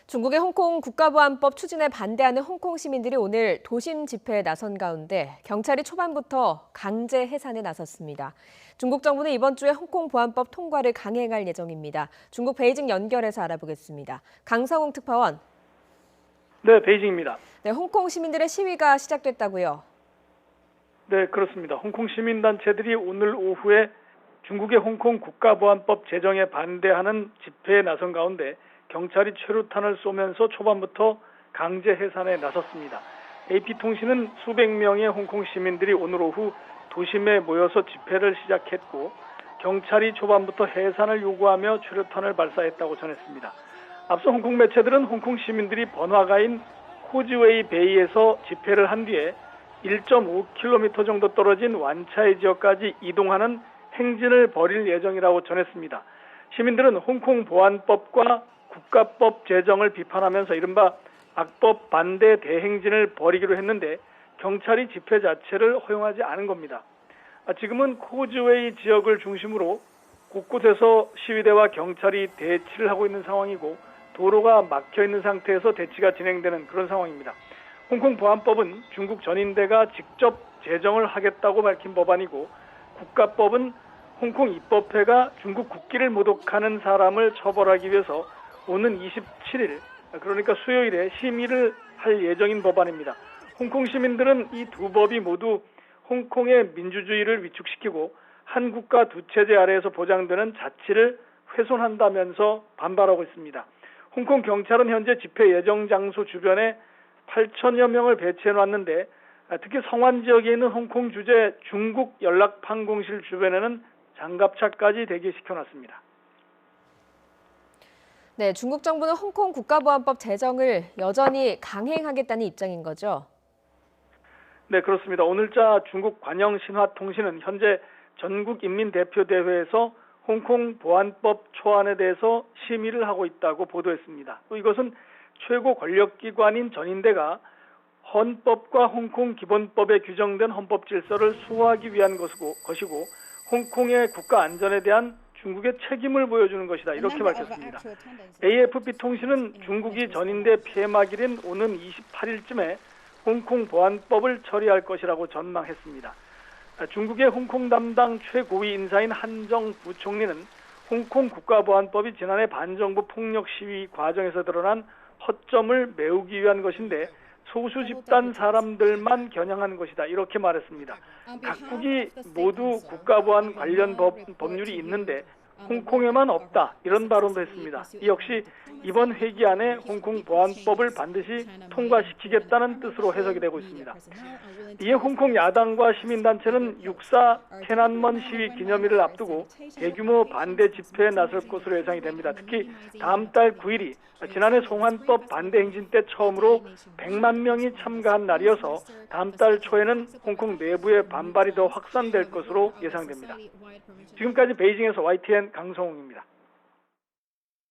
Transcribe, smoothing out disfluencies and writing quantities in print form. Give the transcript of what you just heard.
중국의 홍콩 국가보안법 추진에 반대하는 홍콩 시민들이 오늘 도심 집회에 나선 가운데 경찰이 초반부터 강제 해산에 나섰습니다. 중국 정부는 이번 주에 홍콩 보안법 통과를 강행할 예정입니다. 중국 베이징 연결해서 알아보겠습니다. 강성웅 특파원. 네, 베이징입니다. 네, 홍콩 시민들의 시위가 시작됐다고요? 네, 그렇습니다. 홍콩 시민단체들이 오늘 오후에 중국의 홍콩 국가보안법 제정에 반대하는 집회에 나선 가운데 경찰이 최루탄을 쏘면서 초반부터 강제 해산에 나섰습니다. AP통신은 수백 명의 홍콩 시민들이 오늘 오후 도심에 모여서 집회를 시작했고 경찰이 초반부터 해산을 요구하며 최루탄을 발사했다고 전했습니다. 앞서 홍콩 매체들은 홍콩 시민들이 번화가인 코즈웨이 베이에서 집회를 한 뒤에 1.5km 정도 떨어진 완차이 지역까지 이동하는 행진을 벌일 예정이라고 전했습니다. 시민들은 홍콩 보안법과 국가법 제정을 비판하면서 이른바 악법 반대 대행진을 벌이기로 했는데 경찰이 집회 자체를 허용하지 않은 겁니다. 지금은 코즈웨이 지역을 중심으로 곳곳에서 시위대와 경찰이 대치를 하고 있는 상황이고 도로가 막혀 있는 상태에서 대치가 진행되는 그런 상황입니다. 홍콩 보안법은 중국 전인대가 직접 제정을 하겠다고 밝힌 법안이고 국가법은 홍콩 입법회가 중국 국기를 모독하는 사람을 처벌하기 위해서 오는 27일, 그러니까 수요일에 심의를 할 예정인 법안입니다. 홍콩 시민들은 이 두 법이 모두 홍콩의 민주주의를 위축시키고 한 국가 두 체제 아래에서 보장되는 자치를 훼손한다면서 반발하고 있습니다. 홍콩 경찰은 현재 집회 예정 장소 주변에 8천여 명을 배치해놨는데 특히 성완 지역에 있는 홍콩 주재 중국 연락판공실 주변에는 장갑차까지 대기시켜놨습니다. 네, 중국 정부는 홍콩 국가보안법 제정을 여전히 강행하겠다는 입장인 거죠? 네, 그렇습니다. 오늘자 중국 관영신화통신은 현재 전국인민대표대회에서 홍콩 보안법 초안에 대해서 심의를 하고 있다고 보도했습니다. 또 이것은 최고 권력기관인 전인대가 헌법과 홍콩 기본법에 규정된 헌법 질서를 수호하기 위한 것이고 홍콩의 국가 안전에 대한 중국의 책임을 보여주는 것이다. 이렇게 밝혔습니다. AFP 통신은 중국이 전인대 폐막일인 오는 28일쯤에 홍콩 보안법을 처리할 것이라고 전망했습니다. 중국의 홍콩 담당 최고위 인사인 한정 부총리는 홍콩 국가보안법이 지난해 반정부 폭력 시위 과정에서 드러난 허점을 메우기 위한 것인데 소수 집단 사람들만 겨냥한 것이다. 이렇게 말했습니다. 각국이 모두 국가보안 관련 법률이 있는데 홍콩에만 없다. 이런 발언도 했습니다. 이 역시 이번 회기 안에 홍콩 보안법을 반드시 통과시키겠다는 뜻으로 해석이 되고 있습니다. 이에 홍콩 야당과 시민단체는 6.4 天安門 시위 기념일을 앞두고 대규모 반대 집회에 나설 것으로 예상이 됩니다. 특히 다음 달 9일이 지난해 송환법 반대 행진 때 처음으로 100만 명이 참가한 날이어서 다음 달 초에는 홍콩 내부의 반발이 더 확산될 것으로 예상됩니다. 지금까지 베이징에서 YTN 강성웅입니다.